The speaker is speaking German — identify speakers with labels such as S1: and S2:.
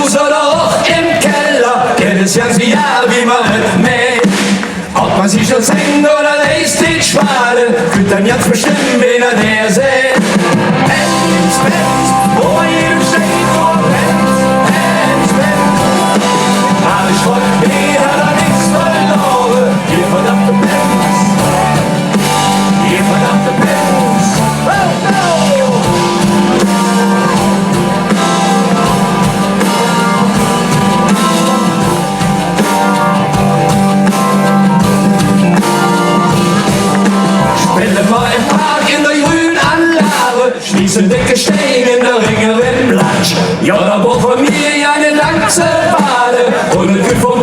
S1: Haus oder auch im Keller, jedes ganze Jahr wie man mit mäht. Ob man sich das hängt oder lässt den Schwade, wird dann ganz bestimmt, wen er der sieht. Ins Bett, wo man jedem steht, wo er pennt, ins Bett. Aber ich wollte mir, hat er nichts verloren, ihr verdammte Pens, ihr verdammte Pens. Oh, no! Spende mal im Park in der grünen Anlage, schließen dicke Steine in der Ringe im Platsch. Ja, da braucht von mir eine ganze Bade und ein Kühl vom